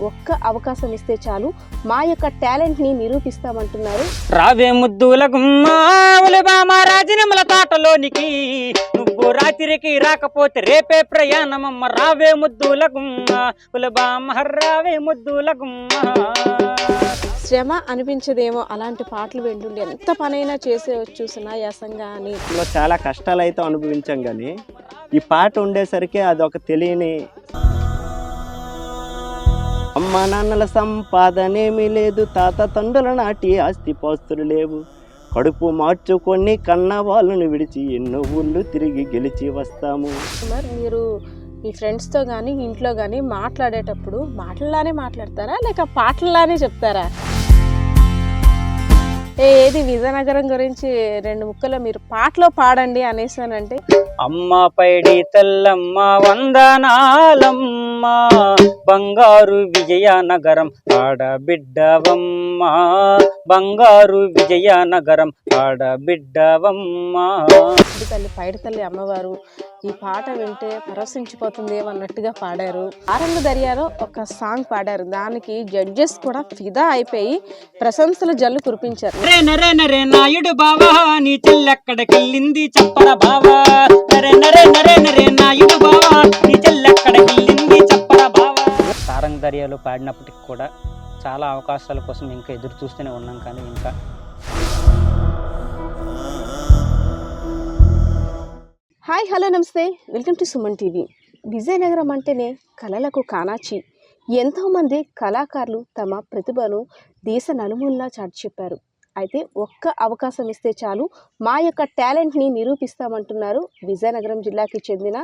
ఒక్క అవకాశం ఇస్తే చాలు మా యొక్క టాలెంట్ని నిరూపిస్తామంటున్నారు. రావే ముద్దుల గుమ్మా రాజనముల తోటలోనికి, నువ్వు రాత్రికి రాకపోతే రేపే ప్రయాణమమ్మ. రావే ముద్దుల గుమ్మా రావే ముద్దుల గుమ్మా. శ్రమ అనిపించదేమో అలాంటి పాటలు వింటుండే ఎంత పనైనా చేసేవచ్చు సునాయాసంగా అని. చాలా కష్టాలు అయితే అనుభవించాం, కానీ ఈ పాట ఉండేసరికి అదొక తెలియని అమ్మ నాన్నల సంపాదనేమీ లేదు, తాత తండ్రుల నాటి ఆస్తిపాస్తులు లేవు, కడుపు మార్చుకొని కన్న వాళ్ళను విడిచి ఎన్నో ఊళ్ళు తిరిగి గెలిచి వస్తాము. మరి మీరు మీ ఫ్రెండ్స్తో కానీ ఇంట్లో కానీ మాట్లాడేటప్పుడు మాటల్లానే మాట్లాడతారా లేక పాటల్లానే చెప్తారా? ఏది విజయనగరం గురించి 2 ముక్కలో మీరు పాటలో పాడండి అనేసానంటే, అమ్మ పైడి తెల్లమ్మ వందనాలమ్మ, బంగారు విజయనగరం ఆడబిడ్డవమ్మ, బంగారు విజయనగరం ఆడబిడ్డవమ్మ. తల్లి పైడి తల్లి అమ్మవారు ఈ పాట వింటే పరవశించిపోతుంది అన్నట్టుగా పాడారు. ఆరంగ దర్యాలో ఒక సాంగ్ పాడారు, దానికి జడ్జెస్ కూడా ఫిదా అయిపోయి ప్రశంసలు జల్లు కురిపించారు. నరే నాయుడు బావా నీ చెల్లెక్కడికెళ్ళింది చెప్పరా బావా, నరే నాయుడు బావా నీ చెల్లెక్కడికెళ్ళింది చెప్పరా బావా. సారంగ దర్యాలో పాడినప్పటికి కూడా చాలా అవకాశాల కోసం ఇంకా ఎదురు చూస్తూనే ఉన్నాం, కానీ ఇంకా హాయ్ హలో నమస్తే, welcome to Suman TV. Vizianagaram అంటేనే కళలకు కానాచి. ఎంతోమంది కళాకారులు తమ ప్రతిభను దేశ నలుమూలలా చాటి చెప్పారు. అయితే ఒక్క అవకాశం ఇస్తే చాలు మా యొక్క టాలెంట్ని నిరూపిస్తామంటున్నారు విజయనగరం జిల్లాకి చెందిన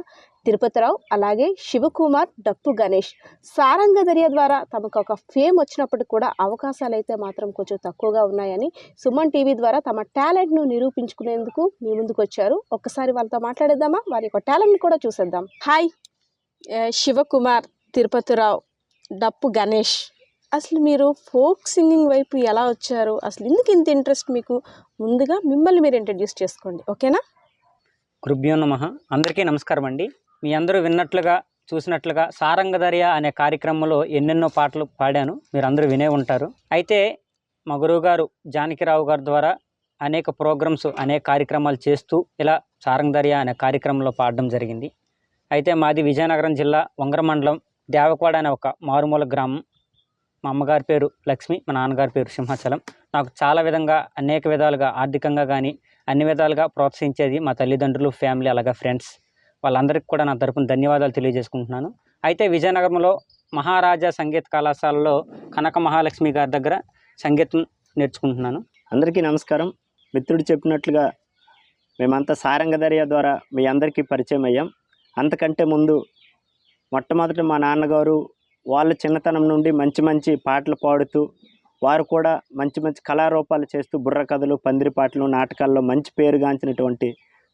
తిరుపతిరావు, అలాగే శివకుమార్, డప్పు గణేష్. సారంగ దర్యా ద్వారా తమకు ఒక ఫేమ్ వచ్చినప్పటికి కూడా అవకాశాలు అయితే మాత్రం కొంచెం తక్కువగా ఉన్నాయని సుమన్ టీవీ ద్వారా తమ టాలెంట్ను నిరూపించుకునేందుకు మీ ముందుకు వచ్చారు. ఒక్కసారి వాళ్ళతో మాట్లాడేద్దామా, వారి యొక్క టాలెంట్ని కూడా చూసేద్దాం. హాయ్ శివకుమార్, తిరుపతిరావు, డప్పు గణేష్. అసలు మీరు ఫోక్ సింగింగ్ వైపు ఎలా వచ్చారు? అసలు ఎందుకు ఇంత ఇంట్రెస్ట్ మీకు? ముందుగా మిమ్మల్ని మీరు ఇంట్రడ్యూస్ చేసుకోండి, ఓకేనా? గురుభ్యో నమః. అందరికీ నమస్కారం అండి. మీ అందరూ విన్నట్లుగా చూసినట్లుగా సారంగ దర్యా అనే కార్యక్రమంలో ఎన్నెన్నో పాటలు పాడాను, మీరు అందరూ వినే ఉంటారు. అయితే మా గురువు గారు జానకిరావు గారి ద్వారా అనేక ప్రోగ్రామ్స్, అనేక కార్యక్రమాలు చేస్తూ ఇలా సారంగ దర్యా అనే కార్యక్రమంలో పాడడం జరిగింది. అయితే మాది విజయనగరం జిల్లా వంగర మండలం దేవకవాడ అనే ఒక మారుమూల గ్రామం. మా అమ్మగారి పేరు లక్ష్మి, మా నాన్నగారి పేరు సింహాచలం. నాకు చాలా విధంగా అనేక విధాలుగా ఆర్థికంగా కానీ అన్ని విధాలుగా ప్రోత్సహించేది మా తల్లిదండ్రులు, ఫ్యామిలీ, అలాగే ఫ్రెండ్స్. వాళ్ళందరికీ కూడా నా తరపున ధన్యవాదాలు తెలియజేసుకుంటున్నాను. అయితే విజయనగరంలో మహారాజా సంగీత కళాశాలలో కనక మహాలక్ష్మి గారి దగ్గర సంగీతం నేర్చుకుంటున్నాను. అందరికీ నమస్కారం. మిత్రుడు చెప్పినట్లుగా మేమంతా సారంగ దర్యా ద్వారా మీ అందరికీ పరిచయం అయ్యాం. అంతకంటే ముందు మొట్టమొదట మా నాన్నగారు వాళ్ళ చిన్నతనం నుండి మంచి మంచి పాటలు పాడుతూ, వారు కూడా మంచి మంచి కళారూపాలు చేస్తూ బుర్ర కథలు, పందిరి పాటలు, నాటకాల్లో మంచి పేరుగాంచినటువంటి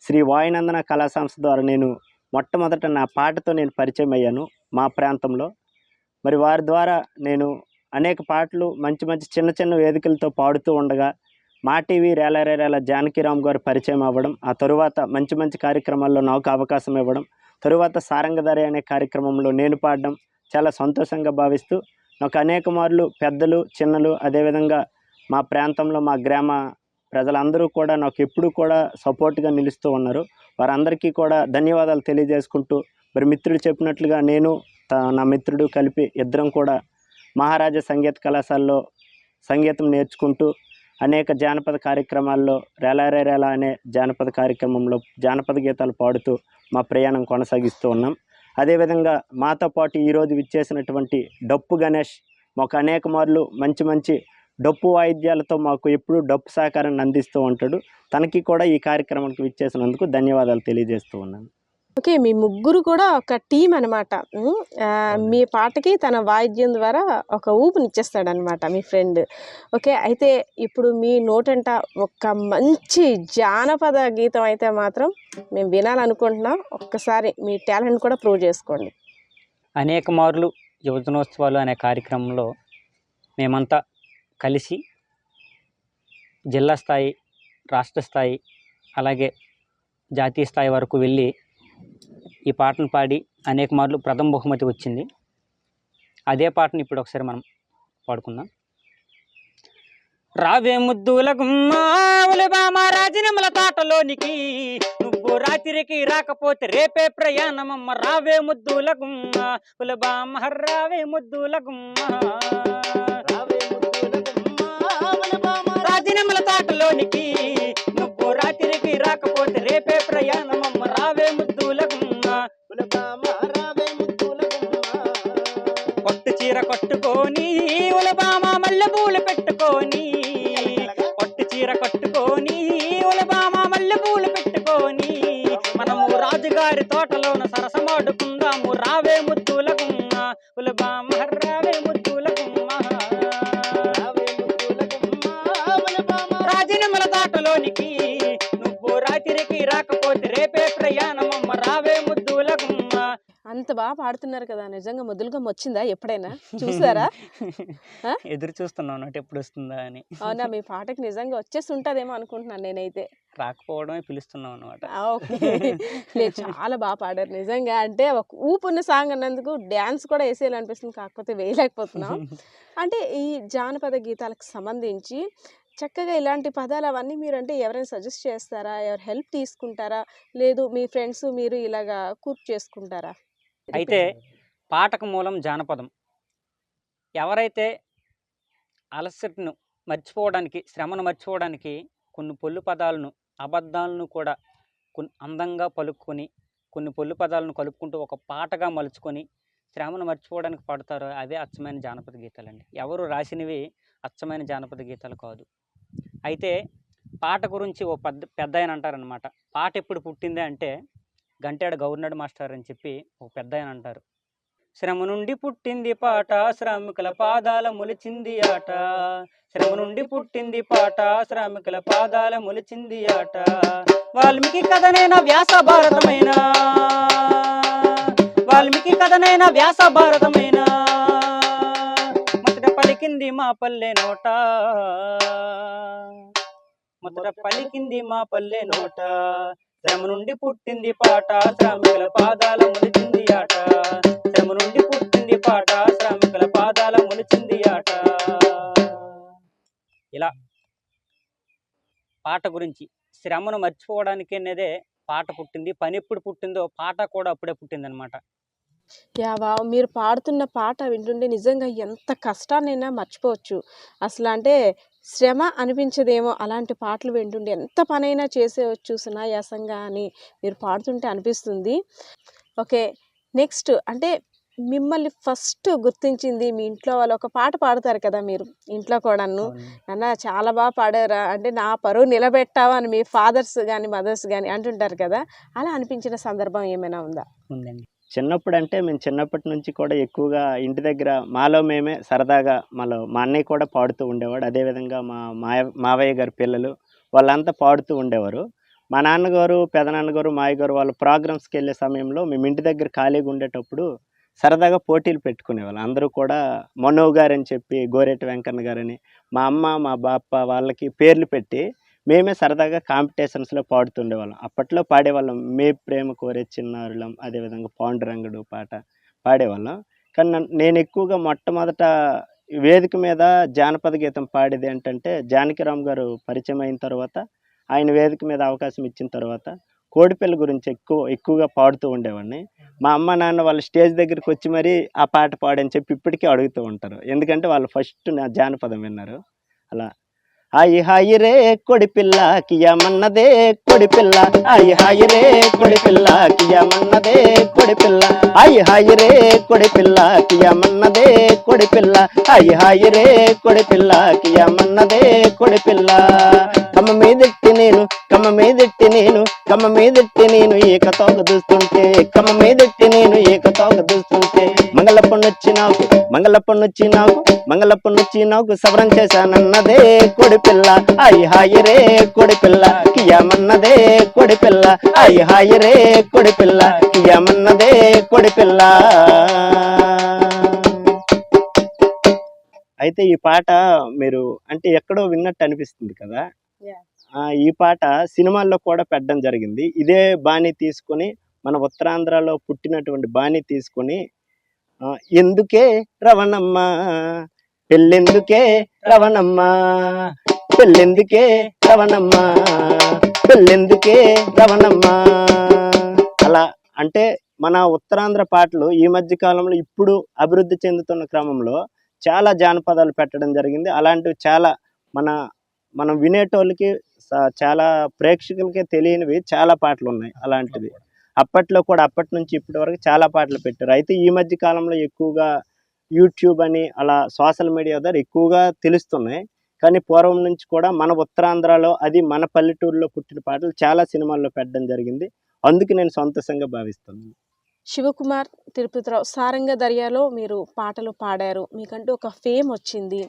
శ్రీ వాయునందన కళా సంస్థ ద్వారా నేను మొట్టమొదట నా పాటతో నేను పరిచయం అయ్యాను మా ప్రాంతంలో. మరి వారి ద్వారా నేను అనేక పాటలు మంచి మంచి చిన్న చిన్న వేదికలతో పాడుతూ ఉండగా మా టీవీ రేల జానకిరామ్ గారు పరిచయం అవ్వడం, ఆ తరువాత మంచి మంచి కార్యక్రమాల్లో నాకు అవకాశం ఇవ్వడం, తరువాత సారంగ దర్యా అనే కార్యక్రమంలో నేను పాడడం చాలా సంతోషంగా భావిస్తూ, నాకు అనేక మార్లు పెద్దలు, చిన్నలు, అదేవిధంగా మా ప్రాంతంలో మా గ్రామ ప్రజలందరూ కూడా నాకు ఎప్పుడూ కూడా సపోర్ట్గా నిలుస్తూ ఉన్నారు. వారందరికీ కూడా ధన్యవాదాలు తెలియజేసుకుంటూ, మరి మిత్రుడు చెప్పినట్లుగా నేను నా మిత్రుడు కలిపి ఇద్దరం కూడా మహారాజా సంగీత కళాశాలలో సంగీతం నేర్చుకుంటూ అనేక జానపద కార్యక్రమాల్లో రేలా అనే జానపద కార్యక్రమంలో జానపద గీతాలు పాడుతూ మా ప్రయాణం కొనసాగిస్తూ ఉన్నాం. అదేవిధంగా మాతో పాటు ఈరోజు విచ్చేసినటువంటి డప్పు గణేష్ మాకు అనేక మార్లు మంచి మంచి డప్పు వాయిద్యాలతో మాకు ఎప్పుడూ డప్పు సహకారాన్ని అందిస్తూ ఉంటాడు. తనకి కూడా ఈ కార్యక్రమానికి విచ్చేసినందుకు ధన్యవాదాలు తెలియజేస్తూ ఉన్నాను. ఓకే, మీ ముగ్గురు కూడా ఒక టీం అనమాట. మీ పాటకి తన వాయిద్యం ద్వారా ఒక ఊపునిచ్చేస్తాడనమాట మీ ఫ్రెండ్. ఓకే, అయితే ఇప్పుడు మీ నోటంట ఒక మంచి జానపద గీతం అయితే మాత్రం మేము వినాలనుకుంటున్నాం. ఒక్కసారి మీ టాలెంట్ కూడా ప్రూవ్ చేసుకోండి. అనేక మార్లు యువజనోత్సవాలు అనే కార్యక్రమంలో మేమంతా కలిసి జిల్లా స్థాయి, రాష్ట్ర స్థాయి, అలాగే జాతీయ స్థాయి వరకు వెళ్ళి ఈ పాటను పాడి అనేక మార్లు ప్రథమ బహుమతి వచ్చింది. అదే పాటని ఇప్పుడు ఒకసారి మనం పాడుకుందాం. రావే ముద్దుల గుమ్మా ఉలబామ రాజనమల తోటలోనికి, నువ్వు రాత్రికి రాకపోతే రేపే ప్రయాణమమ్మ. రావే ముద్దుల గుమ్మా ఉలబామ, రావే ముద్దుల గుమ్మా, రాజనమల తోటలోనికి, నువ్వు రాత్రికి రాకపోతే రేపే ప్రయాణమమ్మ. రావే ముద్దుల గుమ్మా పట్టు చీర కట్టుకొని ఉలబామ మల్లె పూలు పెట్టుకొని, పట్టు చీర కట్టుకొని ఉలబామ మల్లె పూలు పెట్టుకొని, మనము రాజుగారి తోటలోన సరసమాడుకుందాము. రావే ముద్దుల గుమ్మ ఉలబామ, రావే ముద్దుల గుమ్మ, రాజనమల తోటలోనికి, నువ్వు రాత్రికి రాకపోతే రేపే ప్రయాణమమ్మ. రావే ముద్దుల గుమ్మ. అంత బాగా పాడుతున్నారు కదా, నిజంగా ముద్దులుగా వచ్చిందా ఎప్పుడైనా చూసారా? ఎదురు చూస్తున్నాను అంటే ఎప్పుడు వస్తుందా అని. అవునా, మీ పాటకి నిజంగా వచ్చేసి ఉంటుందేమో అనుకుంటున్నాను నేనైతే. రాకపోవడమే పిలుస్తున్నాం అనమాట. ఓకే, లేదు చాలా బాగా పాడారు నిజంగా. అంటే ఒక ఊపున్న సాంగ్ అన్నందుకు డ్యాన్స్ కూడా వేసేయాలనిపిస్తుంది, కాకపోతే వేయలేకపోతున్నాం. అంటే ఈ జానపద గీతాలకు సంబంధించి చక్కగా ఇలాంటి పదాలు అవన్నీ మీరు అంటే ఎవరైనా సజెస్ట్ చేస్తారా, ఎవరు హెల్ప్ తీసుకుంటారా, లేదు మీ ఫ్రెండ్స్ మీరు ఇలాగా కూర్పు చేసుకుంటారా? అయితే పాటకు మూలం జానపదం. ఎవరైతే అలసటను మర్చిపోవడానికి, శ్రమను మర్చిపోవడానికి కొన్ని పొల్లు పదాలను, అబద్ధాలను కూడా కొన్ని అందంగా పలుకొని, కొన్ని పొల్లు పదాలను కలుపుకుంటూ ఒక పాటగా మలుచుకొని శ్రమను మర్చిపోవడానికి పాడతారో అవే అచ్చమైన జానపద గీతాలండి. ఎవరు రాసినవి అచ్చమైన జానపద గీతాలు కాదు. అయితే పాట గురించి ఓ పెద్ద ఆయన అంటారనమాట. పాట ఎప్పుడు పుట్టింది అంటే గంటేడ గవర్నర్ మాస్టర్ అని చెప్పి ఒక పెద్ద ఆయన అంటారు. శ్రమ నుండి పుట్టింది పాట, శ్రామికుల పాదాల మొలిచింది ఆట. శ్రమ నుండి పుట్టింది పాట, శ్రామికుల పాదాల మొలిచింది ఆట. వాల్మీకి కథనైన వ్యాస భారతమైన, వాల్మీకి కథనైన వ్యాస భారతమైన, మొదట పలికింది మా పల్లె నోట, మొదట పలికింది మా పల్లె నోట. శ్రమ నుండి పుట్టింది పాట, శ్రామికుల పాదాల మొలిచింది ఆట. శ్రమ నుండి పుట్టింది పాట, శ్రామికుల పాదాల మొలిచింది ఆట. ఇలా పాట గురించి శ్రమను మర్చిపోవడానికి అనేదే పాట పుట్టింది. పని ఎప్పుడు పుట్టిందో పాట కూడా అప్పుడే పుట్టింది అనమాట. యావా, మీరు పాడుతున్న పాట వింటుంటే నిజంగా ఎంత కష్టాన్నైనా మర్చిపోవచ్చు. అసలు అంటే శ్రమ అనిపించదేమో అలాంటి పాటలు వింటుంటే, ఎంత పనైనా చేసేవచ్చు సునాయాసంగా అని మీరు పాడుతుంటే అనిపిస్తుంది. ఓకే, నెక్స్ట్ అంటే మిమ్మల్ని ఫస్ట్ గుర్తించింది మీ ఇంట్లో వాళ్ళు. ఒక పాట పాడతారు కదా మీరు ఇంట్లో కూడాను, నాన్న చాలా బాగా పాడారా అంటే నా పరువు నిలబెట్టావా అని మీ ఫాదర్స్ కానీ మదర్స్ కానీ అంటుంటారు కదా, అలా అనిపించిన సందర్భం ఏమైనా ఉందా? ఉందండి. చిన్నప్పుడు అంటే మేము చిన్నప్పటి నుంచి కూడా ఎక్కువగా ఇంటి దగ్గర మాలో మేమే సరదాగా మా అన్నయ్య కూడా పాడుతూ ఉండేవాడు. అదేవిధంగా మావయ్య గారి పిల్లలు వాళ్ళంతా పాడుతూ ఉండేవారు. మా నాన్నగారు, పెదనాన్నగారు, మావయ్య గారు వాళ్ళు ప్రోగ్రామ్స్కి వెళ్ళే సమయంలో మేము ఇంటి దగ్గర ఖాళీగా ఉండేటప్పుడు సరదాగా పోటీలు పెట్టుకునేవాళ్ళం. అందరూ కూడా మనోహ్ గారని చెప్పి, గోరేటి వెంకన్న గారని, మా అమ్మ మా బాప్ప వాళ్ళకి పేర్లు పెట్టి మేమే సరదాగా కాంపిటీషన్స్లో పాడుతుండేవాళ్ళం. అప్పట్లో పాడేవాళ్ళం మే ప్రేమ కోరే చిన్నారులం, అదేవిధంగా పాండురంగడు పాట పాడేవాళ్ళం. కానీ నేను ఎక్కువగా మొట్టమొదట వేదిక మీద జానపద గీతం పాడేది ఏంటంటే జానకిరామ్ గారు పరిచయం అయిన తర్వాత, ఆయన వేదిక మీద అవకాశం ఇచ్చిన తర్వాత కోడిపిల్ల గురించి ఎక్కువగా పాడుతూ ఉండేవాడిని. మా అమ్మ నాన్న వాళ్ళ స్టేజ్ దగ్గరికి వచ్చి మరీ ఆ పాట పాడని చెప్పి ఇప్పటికీ అడుగుతూ ఉంటారు. ఎందుకంటే వాళ్ళు ఫస్ట్ నా జానపదం విన్నారు. అలా హాయి హాయి రే కొడి పిల్ల కియమన్నదే కొడి పిల్ల, హాయి హాయి రే కొడి పిల్ల కియమన్నదే కొడి పిల్ల, హాయి హాయి రే కొడి పిల్ల కియమన్నదే కొడి పిల్ల, హాయి హాయి రే కొడి పిల్ల కియమన్నదే కొడి పిల్ల. కమ్మ మీదెట్టి నేను, కమ్మ మీదెట్టి నేను, కమ్మ మీదెట్టి నేను ఏక తోక దూస్తుంటే, కమ్మ మీదెట్టి నేను ఏక తోక దూస్తుంటే, మంగళప్పనొచ్చి నాకు, మంగళప్పనొచ్చి నాకు, మంగళప్పనొచ్చి నాకు సవరం చేశానన్నదే కొడి పిల్ల, హాయి హాయి రే కొడి పిల్ల కియమన్నదే కొడి పిల్ల, హాయి హాయి రే కొడి పిల్ల కియమన్నదే కొడి పిల్ల. అయితే ఈ పాట మీరు అంటే ఎక్కడో విన్నట్టు అనిపిస్తుంది కదా. ఈ పాట సినిమాల్లో కూడా పెట్టడం జరిగింది. ఇదే బాణీ తీసుకొని, మన ఉత్తరాంధ్రలో పుట్టినటువంటి బాణీ తీసుకొని ఎందుకే రవణమ్మ పెళ్ళెందుకే రవణమ్మ పెళ్ళెందుకే రవణమ్మ పెళ్ళెందుకే రవణమ్మ. అలా అంటే మన ఉత్తరాంధ్ర పాటలు ఈ మధ్య కాలంలో ఇప్పుడు అభివృద్ధి చెందుతున్న క్రమంలో చాలా జానపదాలు పెట్టడం జరిగింది. అలాంటివి చాలా మన మనం వినేటోళ్ళకి చాలా ప్రేక్షకులకే తెలియనివి చాలా పాటలు ఉన్నాయి అలాంటివి. అప్పట్లో కూడా అప్పటి నుంచి ఇప్పటి వరకు చాలా పాటలు పెట్టారు. అయితే ఈ మధ్య కాలంలో ఎక్కువగా యూట్యూబ్ అని అలా సోషల్ మీడియా ద్వారా ఎక్కువగా తెలుస్తున్నాయి. కానీ పూర్వం నుంచి కూడా మన ఉత్తరాంధ్రలో అది మన పల్లెటూరులో పుట్టిన పాటలు చాలా సినిమాల్లో పెట్టడం జరిగింది. అందుకు నేను సంతోషంగా భావిస్తున్నాను. శివకుమార్ తిరుపతిరావు సారంగ దర్యాలో మీరు పాటలు పాడారు, మీకంటూ ఒక ఫేమ్ వచ్చింది.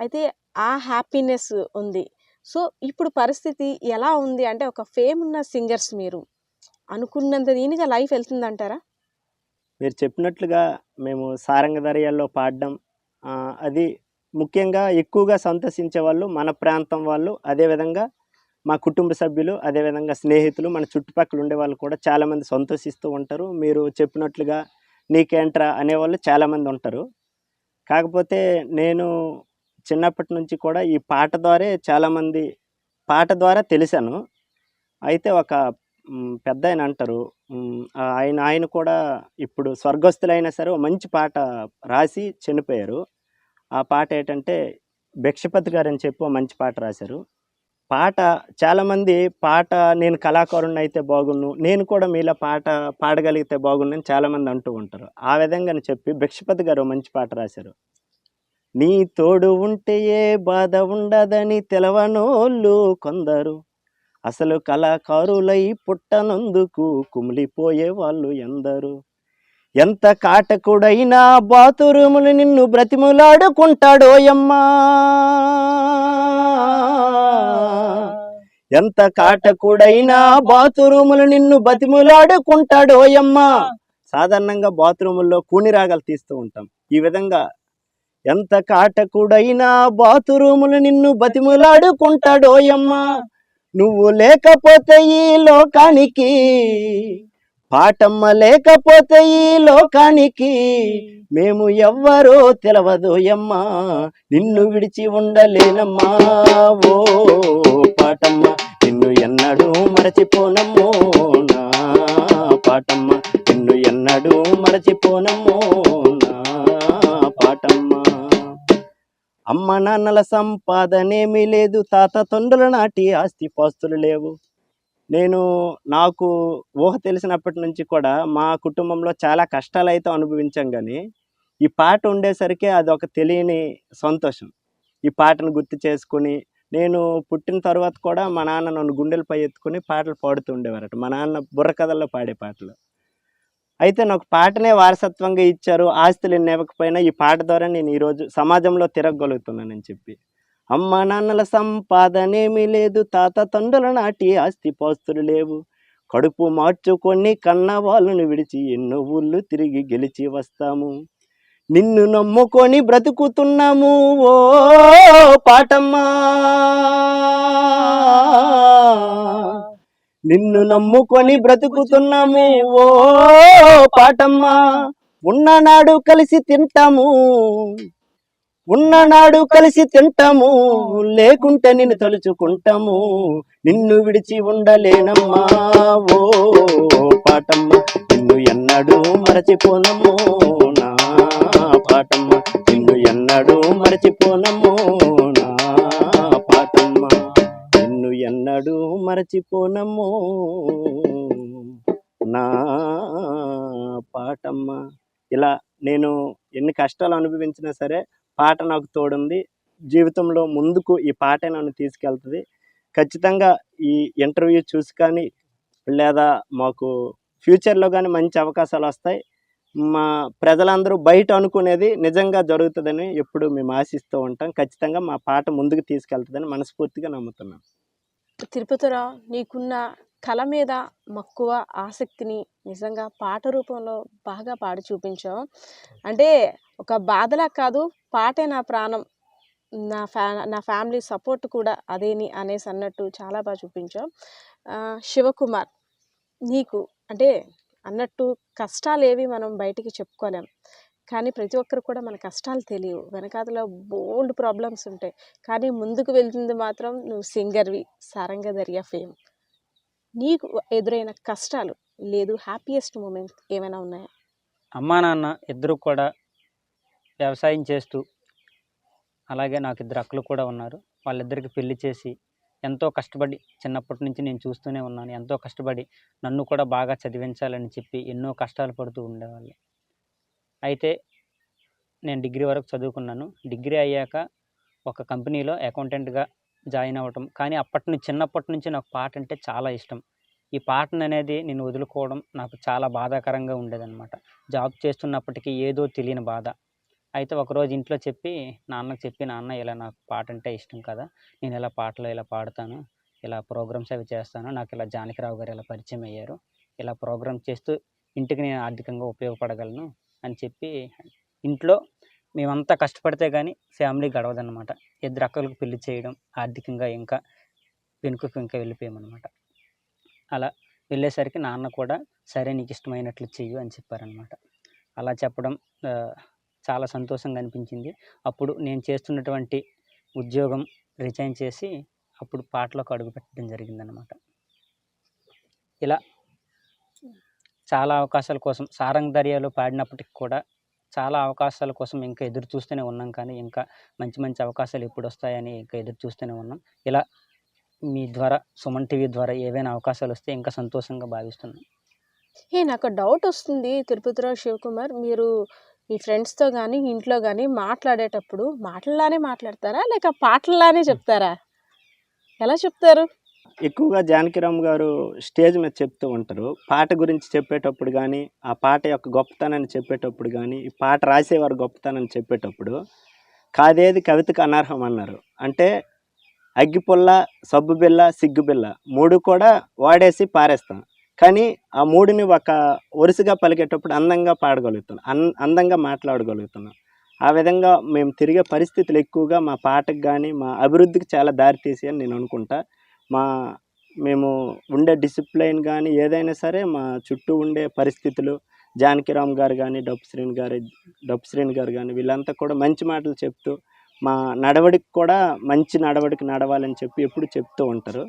అయితే ఆ హ్యాపీనెస్ ఉంది. సో ఇప్పుడు పరిస్థితి ఎలా ఉంది అంటే, ఒక ఫేమ్ ఉన్న సింగర్స్ మీరు అనుకున్నంత దీనిగా లైఫ్ వెళ్తుందంటారా? మీరు చెప్పినట్లుగా మేము సారంగ దర్యాల్లో పాడడం అది ముఖ్యంగా ఎక్కువగా సంతోషించే వాళ్ళు మన ప్రాంతం వాళ్ళు, అదేవిధంగా మా కుటుంబ సభ్యులు, అదేవిధంగా స్నేహితులు, మన చుట్టుపక్కల ఉండేవాళ్ళు కూడా చాలామంది సంతోషిస్తూ ఉంటారు. మీరు చెప్పినట్లుగా నీకేంట్రా అనేవాళ్ళు చాలామంది ఉంటారు. కాకపోతే నేను చిన్నప్పటి నుంచి కూడా ఈ పాట ద్వారా తెలిసాను. అయితే ఒక పెద్దాయన అంటారు, ఆయన కూడా ఇప్పుడు స్వర్గస్థులైనా సరే ఓ మంచి పాట రాసి చనిపోయారు. ఆ పాట ఏంటంటే భిక్షపతి గారని చెప్పి ఓ మంచి పాట రాశారు. పాట చాలామంది నేను కళాకారుడిని అయితే బాగున్ను, నేను కూడా మీలా పాట పాడగలిగితే బాగున్ను అని చాలామంది అంటూ ఉంటారు. ఆ విధంగా అని చెప్పి భిక్షపతి గారు ఓ మంచి పాట రాశారు. నీ తోడు ఉంటే ఏ బాధ ఉండదని తెలవనోళ్ళు కొందరు, అసలు కళాకారులై పుట్టనందుకు కుమిలిపోయే వాళ్ళు ఎందరు. ఎంత కాటకుడైనా బాతురూములు నిన్ను బ్రతిములాడుకుంటాడోయమ్మా, ఎంత కాటకుడైనా బాతురూములు నిన్ను బతిములాడుకుంటాడోయమ్మా. సాధారణంగా బాత్రూముల్లో కూని రాగాలు తీస్తూ ఉంటాం. ఈ విధంగా ఎంత కాటకుడైనా బాతురూములు నిన్ను బతిములాడుకుంటాడోయమ్మా, నువ్వు లేకపోతే ఈ లోకానికి, పాటమ్మ లేకపోతే ఈ లోకానికి మేము ఎవ్వరో తెలవదోయమ్మా, నిన్ను విడిచి ఉండలేనమ్మా. ఓ పాటమ్మ నిన్ను ఎన్నడూ మరచిపోనమ్మో, నా పాటమ్మ నిన్ను ఎన్నడూ మరచిపోనమ్మో, నా పాటమ్మ. అమ్మ నాన్నల సంపాదనేమీ లేదు, తాత తండ్రుల నాటి ఆస్తి పాస్తులు లేవు. నాకు ఊహ తెలిసినప్పటి నుంచి కూడా మా కుటుంబంలో చాలా కష్టాలు అయితే అనుభవించాం, కానీ ఈ పాట ఉండేసరికి అదొక తెలియని సంతోషం. ఈ పాటను గుర్తు చేసుకుని నేను పుట్టిన తర్వాత కూడా మా నాన్న నన్ను గుండెలపై ఎత్తుకుని పాటలు పాడుతూ ఉండేవారట. మా నాన్న బుర్రకథల్లో పాడే పాటలు. అయితే నాకు పాటనే వారసత్వంగా ఇచ్చారు, ఆస్తులు ఎన్ని ఇవ్వకపోయినా ఈ పాట ద్వారా నేను ఈరోజు సమాజంలో తిరగగలుగుతున్నానని చెప్పి. అమ్మ నాన్నల సంపాదనేమీ లేదు, తాత తండ్రుల నాటి ఆస్తి పాస్తులు లేవు, కడుపు మార్చుకొని కన్న వాళ్ళను విడిచి ఎన్నో ఊళ్ళు తిరిగి గెలిచి వస్తాము, నిన్ను నమ్ముకొని బ్రతుకుతున్నాము ఓ పాటమ్మా, నిన్ను నమ్ముకొని బ్రతుకుతున్నాము ఓ పాటమ్మా. ఉన్ననాడు కలిసి తింటాము, ఉన్ననాడు కలిసి తింటాము, లేకుంటే నిన్ను తలుచుకుంటాము, నిన్ను విడిచి ఉండలేనమ్మా ఓ పాటమ్మ, నిన్ను ఎన్నడూ మరచిపోనమ్మో, నా పాటమ్మ నిన్ను ఎన్నడూ మరచిపోనమ్మో, నా పాటమ్మ నిన్ను ఎన్నడూ మరచిపోనమ్మో, నా పాటమ్మ. ఇలా నేను ఎన్ని కష్టాలు అనుభవించినా సరే పాట నాకు తోడుంది. జీవితంలో ముందుకు ఈ పాటే నన్ను తీసుకెళ్తుంది. ఖచ్చితంగా ఈ ఇంటర్వ్యూ చూసి కానీ, లేదా మాకు ఫ్యూచర్లో కానీ మంచి అవకాశాలు వస్తాయి. మా ప్రజలందరూ బయట అనుకునేది నిజంగా జరుగుతుందని ఎప్పుడు మేము ఆశిస్తూ ఉంటాం. ఖచ్చితంగా మా పాట ముందుకు తీసుకెళ్తుందని మనస్ఫూర్తిగా నమ్ముతున్నాం. తిరుపతిరావు, నీకున్న కళ మీద మక్కువ, ఆసక్తిని నిజంగా పాట రూపంలో బాగా పాడి చూపించావు. అంటే ఒక బాధలా కాదు, పాటే నా ప్రాణం, నా ఫ్యామిలీ సపోర్ట్ కూడా అదేని అనేసి అన్నట్టు చాలా బాగా చూపించావు. శివకుమార్, నీకు అంటే అన్నట్టు కష్టాలు ఏవి మనం బయటికి చెప్పుకోలేం, కానీ ప్రతి ఒక్కరు కూడా మన కష్టాలు తెలియవు, వెనకాతల బోల్డ్ ప్రాబ్లమ్స్ ఉంటాయి. కానీ ముందుకు వెళ్తుంది మాత్రం నువ్వు సింగర్వి, సారంగధర్య ఫేమ్. నీకు ఎదురైన కష్టాలు లేదు హ్యాపీయెస్ట్ మూమెంట్ ఏమైనా ఉన్నాయా? అమ్మా నాన్న ఇద్దరు కూడా వ్యవసాయం చేస్తూ, అలాగే నాకు ఇద్దరు అక్కలు కూడా ఉన్నారు. వాళ్ళిద్దరికి పెళ్లి చేసి ఎంతో కష్టపడి, చిన్నప్పటి నుంచి నేను చూస్తూనే ఉన్నాను, ఎంతో కష్టపడి నన్ను కూడా బాగా చదివించాలని చెప్పి ఎన్నో కష్టాలు పడుతూ ఉండేవాళ్ళు. అయితే నేను డిగ్రీ వరకు చదువుకున్నాను. డిగ్రీ అయ్యాక ఒక కంపెనీలో అకౌంటెంట్గా జాయిన్ అవ్వటం. కానీ చిన్నప్పటి నుంచి నాకు పాట అంటే చాలా ఇష్టం. ఈ పాటను అనేది నేను వదులుకోవడం నాకు చాలా బాధాకరంగా ఉండేదన్నమాట. జాబ్ చేస్తున్నప్పటికీ ఏదో తెలియని బాధ. అయితే ఒకరోజు ఇంట్లో చెప్పి, నాన్నకు చెప్పి, నాన్న ఇలా నాకు పాట అంటే ఇష్టం కదా, నేను ఇలా పాటలు ఇలా పాడతాను, ఇలా ప్రోగ్రామ్స్ అవి చేస్తాను, నాకు ఇలా జానకిరావు గారు ఇలా పరిచయం అయ్యారు, ఇలా ప్రోగ్రామ్ చేస్తూ ఇంటికి నేను ఆర్థికంగా ఉపయోగపడగలను అని చెప్పి, ఇంట్లో మేమంతా కష్టపడితే కానీ ఫ్యామిలీ గడవదన్నమాట. ఇద్దరు అక్కలకు పెళ్లి చేయడం, ఆర్థికంగా ఇంకా వెనుకకు ఇంకా వెళ్ళిపోయామన్నమాట. అలా వెళ్ళేసరికి నాన్న కూడా సరే నీకు ఇష్టమైనట్లు చెయ్యు అని చెప్పారనమాట. అలా చెప్పడం చాలా సంతోషంగా అనిపించింది. అప్పుడు నేను చేస్తున్నటువంటి ఉద్యోగం రిజైన్ చేసి అప్పుడు పాటలోకి అడుగు పెట్టడం జరిగిందనమాట. ఇలా చాలా అవకాశాల కోసం సారంగధర్యలో పాడినప్పటికి కూడా చాలా అవకాశాల కోసం ఇంకా ఎదురు చూస్తూనే ఉన్నాం. కానీ ఇంకా మంచి మంచి అవకాశాలు ఎప్పుడు వస్తాయని ఇంకా ఎదురు చూస్తూనే ఉన్నాం. ఇలా మీ ద్వారా, సుమన్ టీవీ ద్వారా ఏవైనా అవకాశాలు వస్తే ఇంకా సంతోషంగా భావిస్తున్నాను. నాకు డౌట్ వస్తుంది తిరుపతిరావు శివకుమార్, మీరు మీ ఫ్రెండ్స్తో కానీ ఇంట్లో కానీ మాట్లాడేటప్పుడు మాటల్లానే మాట్లాడతారా లేక పాటల్లానే చెప్తారా? ఎలా చెప్తారు? ఎక్కువగా జానకిరామ్ గారు స్టేజ్ మీద చెప్తూ ఉంటారు. పాట గురించి చెప్పేటప్పుడు కానీ, ఆ పాట యొక్క గొప్పతనాన్ని చెప్పేటప్పుడు కానీ, ఈ పాట రాసేవారు గొప్పతనాన్ని చెప్పేటప్పుడు, కాదేది కవితకు అనర్హం అన్నారు. అంటే అగ్గిపుల్ల, సబ్బుబిల్ల, సిగ్గుబిల్ల మూడు కూడా వాడేసి పారేస్తాం. కానీ ఆ మూడుని ఒక వరుసగా పలికేటప్పుడు అందంగా పాడగలుగుతున్నాం, అందంగా మాట్లాడగలుగుతున్నాం. ఆ విధంగా మేము తిరిగే పరిస్థితులు ఎక్కువగా మా పాటకు కానీ మా అభివృద్ధికి చాలా దారితీసి అని నేను అనుకుంటా. మేము ఉండే డిసిప్లైన్ కానీ ఏదైనా సరే, మా చుట్టూ ఉండే పరిస్థితులు, జానకిరామ్ గారు కానీ, డప్పు శ్రీని గారు కానీ వీళ్ళంతా కూడా మంచి మాటలు చెప్తూ మా నడవడికి కూడా మంచి నడవడికి నడవాలని చెప్పి ఎప్పుడు చెప్తూ ఉంటారు.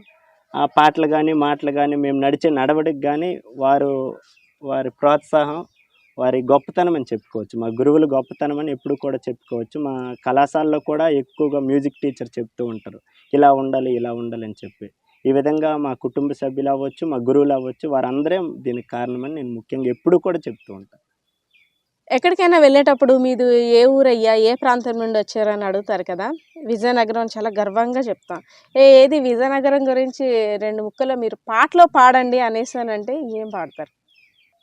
ఆ పాటలు కానీ మాటలు కానీ మేము నడిచే నడవడికి కానీ వారి ప్రోత్సాహం, వారి గొప్పతనం అని చెప్పుకోవచ్చు. మా గురువులు గొప్పతనం అని ఎప్పుడు కూడా చెప్పుకోవచ్చు. మా కళాశాలలో కూడా ఎక్కువగా మ్యూజిక్ టీచర్ చెప్తూ ఉంటారు, ఇలా ఉండాలి ఇలా ఉండాలి అని చెప్పి. ఈ విధంగా మా కుటుంబ సభ్యులు అవ్వచ్చు, మా గురువులు అవ్వచ్చు, వారందరే దీనికి కారణమని నేను ముఖ్యంగా ఎప్పుడు కూడా చెప్తూ ఉంటాను. ఎక్కడికైనా వెళ్ళేటప్పుడు మీది ఏ ఊరయ్యా, ఏ ప్రాంతం నుండి వచ్చారని అడుగుతారు కదా. విజయనగరం చాలా గర్వంగా చెప్తాం. ఏది విజయనగరం గురించి 2 ముక్కలో మీరు పాటలో పాడండి అనేసానంటే ఏం పాడతారు?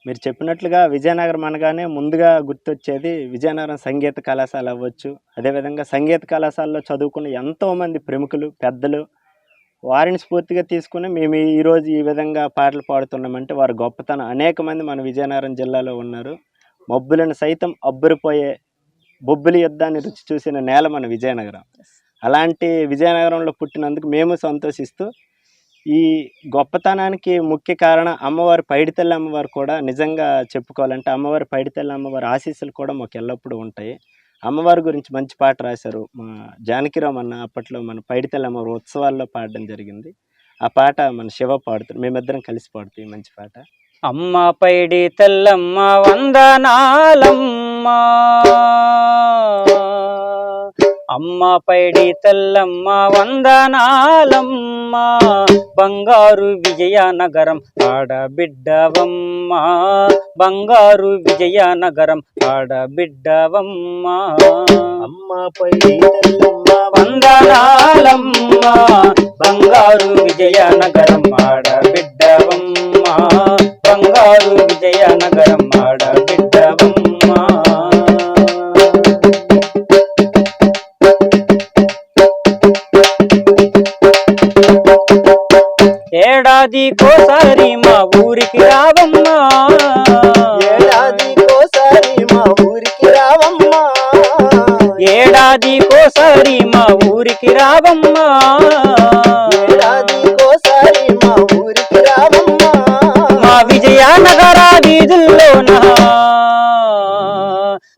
మీరు చెప్పినట్లుగా విజయనగరం అనగానే ముందుగా గుర్తొచ్చేది విజయనగరం సంగీత కళాశాల అవ్వచ్చు. అదేవిధంగా సంగీత కళాశాలలో చదువుకున్న ఎంతోమంది ప్రముఖులు, పెద్దలు, వారిని స్ఫూర్తిగా తీసుకుని మేము ఈరోజు ఈ విధంగా పాటలు పాడుతున్నామంటే వారి గొప్పతనం. అనేక మంది మన విజయనగరం జిల్లాలో ఉన్నారు. మబ్బులను సైతం అబ్బురిపోయే బొబ్బిలి యుద్ధాన్ని రుచి చూసిన నేల మన విజయనగరం. అలాంటి విజయనగరంలో పుట్టినందుకు మేము సంతోషిస్తూ, ఈ గొప్పతనానికి ముఖ్య కారణం అమ్మవారు, పైడితల్లి అమ్మవారు కూడా నిజంగా చెప్పుకోవాలంటే అమ్మవారి పైడితల్లి అమ్మవారి ఆశీస్సులు కూడా మాకు ఎల్లప్పుడూ ఉంటాయి. అమ్మవారి గురించి మంచి పాట రాశారు మా జానకిరామ్ అన్న. అప్పట్లో మన పైడితల్లి అమ్మవారి ఉత్సవాల్లో పాడడం జరిగింది. ఆ పాట మన శివ పాడుతారు, మేమిద్దరం కలిసి పాడుతాం మంచి పాట. అమ్మ పైడితల్లమ్మ వందనాలమ్మ, అమ్మ పైడితల్లమ్మ వందనాలమ్మ, బంగారు విజయనగరం ఆడబిడ్డవమ్మ, బంగారు విజయనగరం ఆడబిడ్డవమ్మ. అమ్మ పైడితల్లమ్మ వందనాలమ్మ, బంగారు విజయనగరం ఆడబిడ్డవమ్మ, బంగారు విజయనగరం ఆడబిడ్డవమ్మ. ఏడాదికోసారి మా ఊరికి రావమ్మా, ఏడాదికోసారి మా ఊరికి రావమ్మా, ఏడాదికోసారి మా ఊరికి రావమ్మా, ఏడాదికోసారి మా ఊరికి రావమ్మా. మా విజయనగర వీధుల్లోన,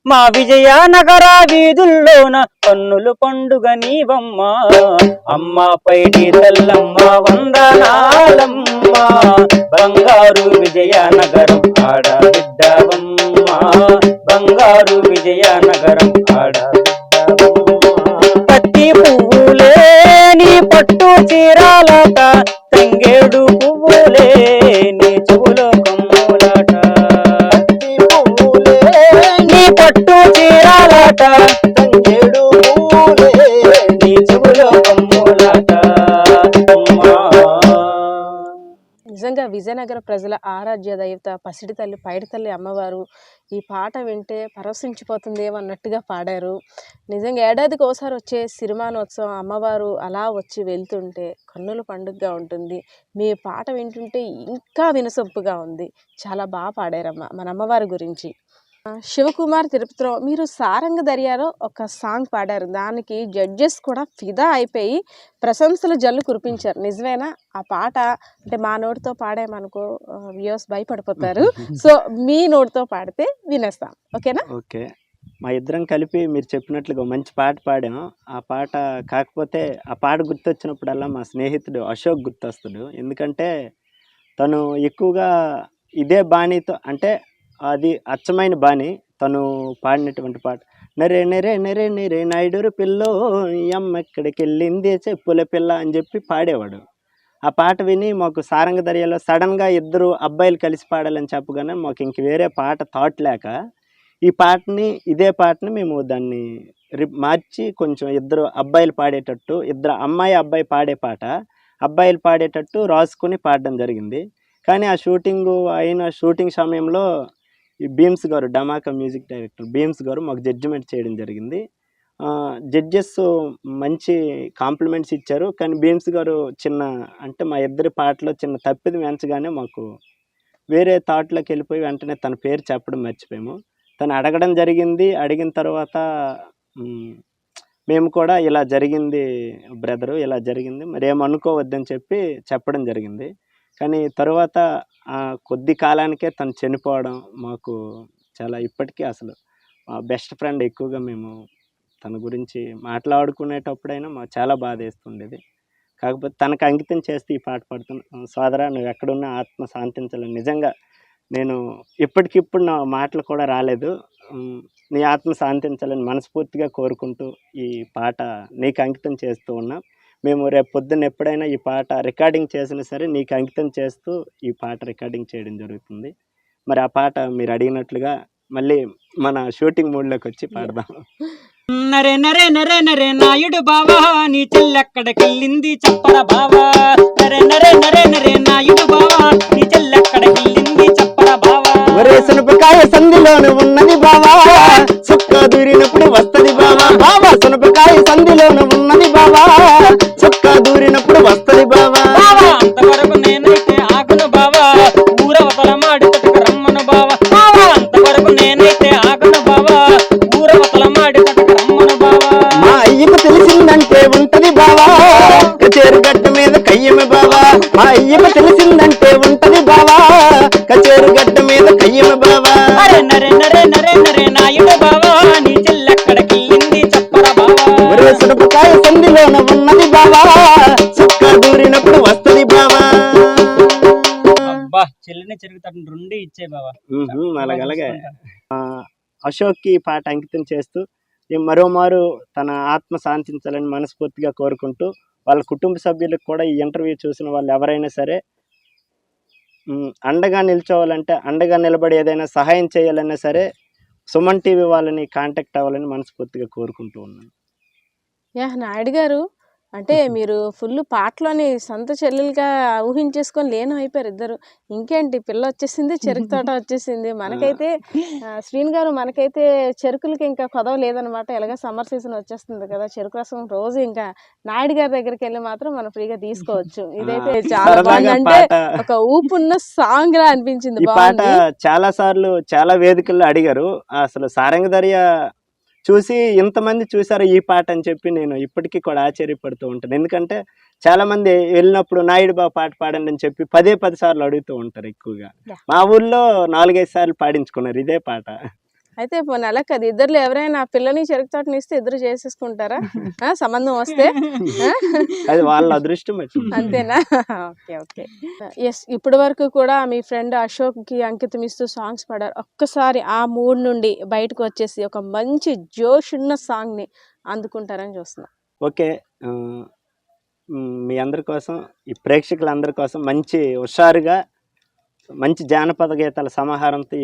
మా విజయనగర వీధుల్లోన కన్నులు పండుగ నీవమ్మ అమ్మ పైడి తల్లమ్మ వందనాలమ్మ బంగారు విజయనగరం ఆడ బిడ్డవమ్మ బంగారు విజయనగరం ఆడ పత్తి పువ్వులే నీ పట్టు చీరాలట తంగేడు పువ్వులే నీ చెవులో కమ్ములాట నీ పట్టు చీరాలట తంగేడు పువ్వులే నీ చెవులో కమ్ములాట నిజంగా విజయనగర ప్రజల ఆరాధ్య దైవత పసిడి తల్లి పైడి తల్లి అమ్మవారు ఈ పాట వింటే పరవశించిపోతుందేమో అన్నట్టుగా పాడారు. నిజంగా ఏడాదికి ఒకసారి వచ్చే సిరిమానోత్సవం అమ్మవారు అలా వచ్చి వెళ్తుంటే కన్నుల పండుగగా ఉంటుంది. మీ పాట వింటుంటే ఇంకా వినసొంపుగా ఉంది. చాలా బాగా పాడారమ్మ మన అమ్మవారి గురించి. శివకుమార్ తిరుపతిలో మీరు సారంగ దర్యాలో ఒక సాంగ్ పాడారు. దానికి జడ్జెస్ కూడా ఫిదా అయిపోయి ప్రశంసలు జల్లు కురిపించారు. నిజమేనా? ఆ పాట అంటే మా నోటితో పాడామనుకో వ్యూస్ భయపడిపోతారు. సో మీ నోటితో పాడితే వినేస్తాం. ఓకేనా? ఓకే, మా ఇద్దరం కలిపి మీరు చెప్పినట్లుగా మంచి పాట పాడాము. ఆ పాట కాకపోతే ఆ పాట గుర్తొచ్చినప్పుడల్లా మా స్నేహితుడు అశోక్ గుర్తొస్తాడు. ఎందుకంటే తను ఎక్కువగా ఇదే బాణీతో, అంటే అది అచ్చమైన బాణి తను పాడినటువంటి పాట. నరే నరే నరే నరే నాయుడు పిల్లో అమ్మ ఎక్కడికి వెళ్ళింది చెప్పుల పిల్ల అని చెప్పి పాడేవాడు. ఆ పాట విని మాకు సారంగ దర్యాలో సడన్గా ఇద్దరు అబ్బాయిలు కలిసి పాడాలని చెప్పగానే మాకు ఇంక వేరే పాట థాట్ లేక ఇదే పాటని మేము దాన్ని మార్చి కొంచెం ఇద్దరు అబ్బాయిలు పాడేటట్టు, ఇద్దరు అమ్మాయి అబ్బాయి పాడే పాట అబ్బాయిలు పాడేటట్టు రాసుకొని పాడడం జరిగింది. కానీ ఆ షూటింగ్ సమయంలో ఈ భీమ్స్ గారు, డమాకా మ్యూజిక్ డైరెక్టర్ భీమ్స్ గారు మాకు జడ్జిమెంట్ చేయడం జరిగింది. జడ్జెస్ మంచి కాంప్లిమెంట్స్ ఇచ్చారు. కానీ భీమ్స్ గారు అంటే మా ఇద్దరి పాటలో చిన్న తప్పిది వెంచగానే మాకు వేరే థాట్లోకి వెళ్ళిపోయి వెంటనే తన పేరు చెప్పడం మర్చిపోయాము. తను అడగడం జరిగింది. అడిగిన తర్వాత మేము కూడా ఇలా జరిగింది బ్రదరు, ఇలా జరిగింది, మరి ఏమనుకోవద్దని చెప్పడం జరిగింది. కానీ తరువాత కొద్ది కాలానికే తను చనిపోవడం మాకు చాలా ఇప్పటికీ అసలు మా బెస్ట్ ఫ్రెండ్. ఎక్కువగా మేము తన గురించి మాట్లాడుకునేటప్పుడైనా మాకు చాలా బాధ వేస్తుండేది. కాకపోతే తనకు అంకితం చేస్తే ఈ పాట పాడుతున్నాను. సోదరా, నువ్వు ఎక్కడున్నా ఆత్మ శాంతించాలని. నిజంగా నేను ఇప్పటికిప్పుడు నా మాటలు కూడా రాలేదు. నీ ఆత్మ శాంతించాలని మనస్ఫూర్తిగా కోరుకుంటూ ఈ పాట నీకు అంకితం చేస్తూ ఉన్నా. మేము రేపు పొద్దున్న ఎప్పుడైనా ఈ పాట రికార్డింగ్ చేసినా సరే నీకు అంకితం చేస్తూ ఈ పాట రికార్డింగ్ చేయడం జరుగుతుంది. మరి ఆ పాట మీరు అడిగినట్లుగా మళ్ళీ మన షూటింగ్ మూడ్లోకి వచ్చి పాడదాం. నరే నరే నరే నరే నాయుడు బావా నీ చెల్లెక్కడికెళ్ళింది చెప్పరా బావా. నరే నరే నరే నరే నాయుడు బావా నీ చెల్లెక్కడికెళ్ళింది చెప్పరా బావా. ఒరే సునపకాయ సంధిలోను ఉన్నది బావా, చుక్క దూరినప్పుడు వస్తది బావా. బావా సునపకాయ సంధిలోను ఉన్నది బావా, చుక్క దూరినప్పుడు వస్తది బావా. అంతవరకు నేనైతే ఆగను బావా, ఊరవతల మాడి తట్టుకు రమ్మను బావా. అంతవరకు నేనైతే ఆగను బావా, ఊరవతల మాడి తట్టుకు రమ్మను బావా. మా అయ్యకు తెలిసిందంటే ఉంటది బావా, కచేరు గడ్డ మీద కయ్యమే బావా. మా అయ్యకు తెలిసిందంటే ఉంటది బావా, కచేరు గడ్డ మీద కయ్యమే బావా. నరే నరే నరే నరే నరే నాయుడు బావా నీ చెల్లెక్కడికెళ్ళింది చెప్పరా బావా. ఒరే సునపకాయ సంధిలోన ఉన్నది బావా, చుక్క దూరినప్పుడు వస్తది బావా. అబ్బా చెల్లిని చెరుగుతాడు రెండు ఇచ్చే బావా. అలాగే అశోక్కి ఈ పాట అంకితం చేస్తూ మరోమారు తన ఆత్మ శాంతించాలని మనస్ఫూర్తిగా కోరుకుంటూ వాళ్ళ కుటుంబ సభ్యులకు కూడా ఈ ఇంటర్వ్యూ చూసిన వాళ్ళు ఎవరైనా సరే అండగా నిల్చోవాలంటే, అండగా నిలబడి ఏదైనా సహాయం చేయాలన్నా సరే సుమన్ టీవీ వాళ్ళని కాంటాక్ట్ అవ్వాలని మనస్ఫూర్తిగా కోరుకుంటూ ఉన్నాను. నాయుడు గారు, అంటే మీరు ఫుల్ పాటలోని సొంత చెల్లెలుగా ఊహించేసుకొని లీనం అయిపోయారు ఇద్దరు. ఇంకేంటి, పిల్ల వచ్చేసింది, చెరుకు తోట వచ్చేసింది. మనకైతే శ్రీన్ గారు, మనకైతే చెరుకులకి ఇంకా కొదవ లేదనమాట. ఎలాగ సమ్మర్ సీజన్ వచ్చేస్తుంది కదా, చెరుకు రసం రోజు ఇంకా నాయుడు గారి దగ్గరికి వెళ్ళి మాత్రం మనం ఫ్రీగా తీసుకోవచ్చు. ఇదైతే చాలా బాగుంది. అంటే ఒక ఊపున్న సాంగ్ లా అనిపించింది. పాట చాలా సార్లు చాలా వేదికల్లో అడిగారు. అసలు సారంగ దర్యా చూసి ఇంతమంది చూసారు ఈ పాట అని చెప్పి నేను ఇప్పటికీ కూడా ఆశ్చర్యపడుతూ ఉంటాను. ఎందుకంటే చాలా మంది వెళ్ళినప్పుడు నాయుడు బాబు పాట పాడండి అని చెప్పి 10 సార్లు అడుగుతూ ఉంటారు. ఎక్కువగా మా ఊళ్ళో 4-5 సార్లు పాడించుకున్నారు ఇదే పాట. అయితే నెల కదా ఇద్దరు ఎవరైనా పిల్లని చెరుకు తోటని ఇస్తే ఇద్దరు చేసేసుకుంటారా సంబంధం వస్తే అది వాళ్ళ అదృష్టం. అంతేనా? Okay okay. ఎస్, ఇప్పటి వరకు కూడా మీ ఫ్రెండ్ అశోక్కి అంకితం ఇస్తూ సాంగ్స్ పాడారు. ఒక్కసారి ఆ మూడ్ నుండి బయటకు వచ్చేసి ఒక మంచి జోష్ ఉన్న సాంగ్ని అందుకుంటారని చూస్తున్నా. ఓకే, మీ అందరి కోసం, ఈ ప్రేక్షకులందరి కోసం మంచి హుషారుగా మంచి జానపద గీతాల సమాహారంతో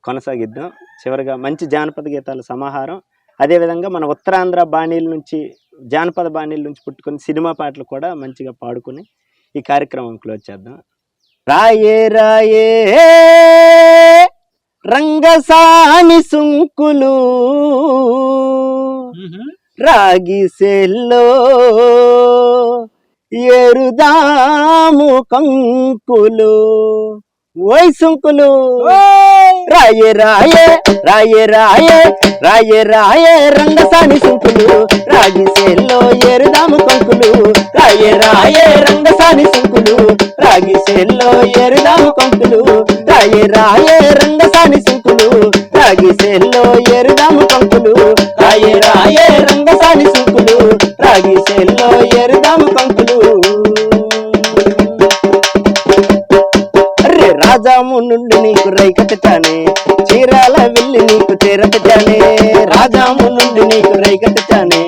కొనసాగిద్దాం. చివరిగా మంచి జానపద గీతాల సమాహారం, అదేవిధంగా మన ఉత్తరాంధ్ర బాణీల నుంచి, జానపద బాణీల నుంచి పుట్టుకుని సినిమా పాటలు కూడా మంచిగా పాడుకుని ఈ కార్యక్రమం క్లోజ్ చేద్దాం. రాయే రాయే రంగసాని సుంకులు రాగి సెల్లో ఎరుదాము కంకులు, ఓయ్ సుంకులు రాయే రాయే రాయే రాయే రాయే రాయే రంగసాని సుంకులు రాగి సెల్లో ఎరుదాము కంకులు, రాయే రాయే రంగసాని సుంకులు రాగి సెల్లో ఎరుదాము కంకులు, రాయే రాయే రంగసాని సుంకులు రాగి సెల్లో ఎరుదాము కంకులు, రాయే రాయే రంగసాని సుంకులు రాగి సెల్లో ఎరుదాము కంకులు. రాజాము నుండి నీకు రైక తెచ్చానే, చీరాల వెళ్ళి నీకు చీర తెచ్చానే, రాజాము నుండి నీకు రైక తెచ్చానే,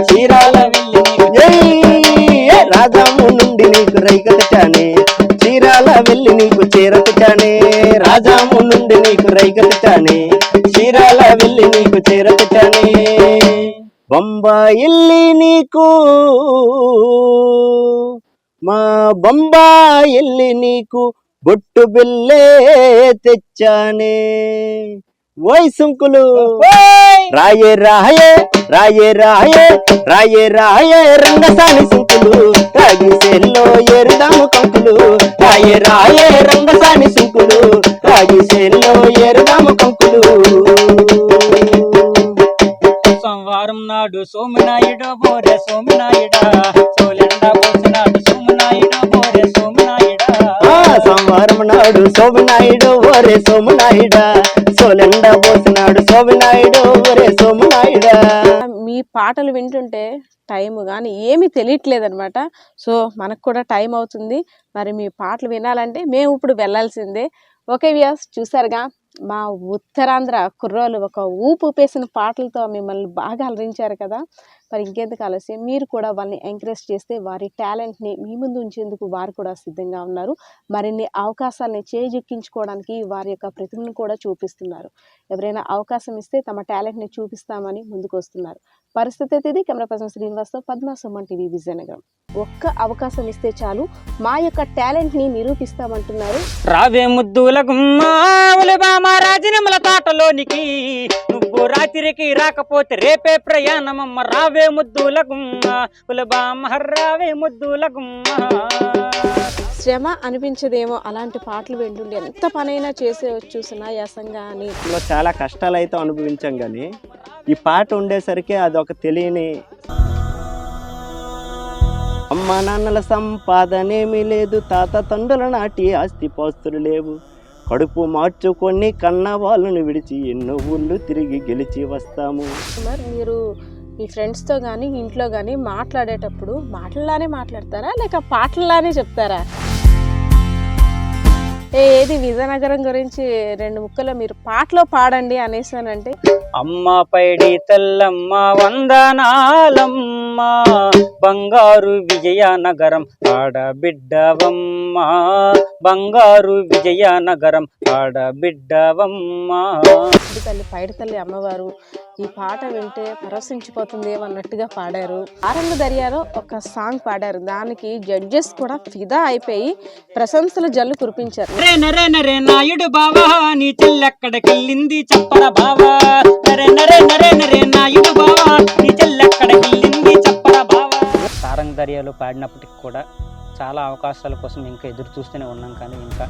చీరాల వెళ్ళి రాజాము నుండి నీకు రైక తెచ్చానే, చీరాల వెళ్ళి నీకు చీర తెచ్చానే, రాజాము నుండి నీకు రైక తెచ్చానే, చీరాల వెళ్ళి నీకు చీర తెచ్చానే, బొంబాయిల్లి నీకు మా బొంబాయిల్లి నీకు బొట్టు బిల్లే తెచ్చానే, ఓయ్ సుంకులు రాయే రాయే రాయే రాయే రాయే రాయే రంగసాని సుంకులు రాగి సెల్లో ఎరుదాము కంకులు, రాయే రాయే రంగసాని సుంకులు రాగి సెల్లో ఎరుదాము కంకులు. సోమవారం నాడు సోమనాయుడు బోరే సోమనాయుడా, సోలెండా పోసినాడు సోమనాయుడు బోరే సోమనాయుడా, సోమవారం నాడు సోమనాయుడు ఓరే సోమనాయుడా, సోలెండా పోసినాడు సోమనాయుడు ఓరే సోమనాయుడా. మీ పాటలు వింటుంటే టైం కానీ ఏమీ తెలియట్లేదు అనమాట. సో మనకు కూడా టైం అవుతుంది. మరి మీ పాటలు వినాలంటే మేము ఇప్పుడు వెళ్ళాల్సిందే. ఓకే వ్యూయర్స్, చూసారుగా మా ఉత్తరాంధ్ర కుర్రోలు ఒక ఊపు ఊపేసిన పాటలతో మిమ్మల్ని బాగా అలరించారు కదా. మరి ఇంకెందుకు ఆలస్యం, మీరు కూడా వాళ్ళని ఎంకరేజ్ చేస్తే వారి టాలెంట్ని మీ ముందు ఉంచేందుకు వారు కూడా సిద్ధంగా ఉన్నారు. మరిన్ని అవకాశాలని చేజిక్కించుకోవడానికి వారి యొక్క ప్రతిభను కూడా చూపిస్తున్నారు. ఎవరైనా అవకాశం ఇస్తే తమ టాలెంట్ని చూపిస్తామని ముందుకు వస్తున్నారు. పరిస్థితి అయితే ఇది. కెమెరా పర్సన్ శ్రీనివాస్తో పద్మ, సుమన్ టీవీ, విజయనగరం. ఒక్క అవకాశం ఇస్తే చాలు మా యొక్క టాలెంట్ని నిరూపిస్తామంటున్నారు. రావే ముద్దుల గుమ్మా రాజనమల తోటలోనికి, నువ్వు రాత్రికి రాకపోతే రేపే ప్రయాణమమ్మ, రావే ముద్దుల గుమ్మా ఉలబామ రావే ముద్దుల గుమ్మా. శ్రమ అనిపించదేమో అలాంటి పాటలు వింటుండే ఎంత పనైనా చేసేవచ్చు సునాయాసంగా అని. చాలా కష్టాలు అయితే అనుభవించాం, కానీ ఈ పాట ఉండేసరికి అదొక తెలియని, అమ్మ నాన్నల సంపాదనేమీ లేదు, తాత తండ్రుల నాటి ఆస్తి పాస్తులు లేవు, కడుపు మార్చుకొని కన్న వాళ్ళను విడిచి ఎన్నో ఊళ్ళు తిరిగి గెలిచి వస్తాము. మరి మీరు మీ ఫ్రెండ్స్తో కానీ ఇంట్లో కానీ మాట్లాడేటప్పుడు మాటల్లానే మాట్లాడతారా లేక పాటల్లానే చెప్తారా? ఏది విజయనగరం గురించి 2 ముక్కలో మీరు పాటలో పాడండి అనేసానంటే, అమ్మ పైడి తెల్లమ్మ వందనాలమ్మ, బంగారు విజయనగరం ఆడబిడ్డవమ్మ, బంగారు విజయనగరం ఆడబిడ్డవమ్మ. తల్లి పైడి తల్లి అమ్మవారు ఈ పాట వింటే పరవశించిపోతుంది అన్నట్టుగా పాడారు. ఆరంగ దర్యాలో ఒక సాంగ్ పాడారు, దానికి జడ్జెస్ కూడా ఫిదా అయిపోయి ప్రశంసల జల్లు కురిపించారు. నరే నరే నాయుడు బావా నీ చెల్లెక్కడికెళ్ళింది చెప్పరా బావా, నరే నరే నరే నరే నాయుడు బావా నీ చెల్లెక్కడికెళ్ళింది చెప్పరా బావా. సారంగ దర్యాలో పాడినప్పటికి కూడా చాలా అవకాశాల కోసం ఇంకా ఎదురు చూస్తూనే ఉన్నాం, కానీ ఇంకా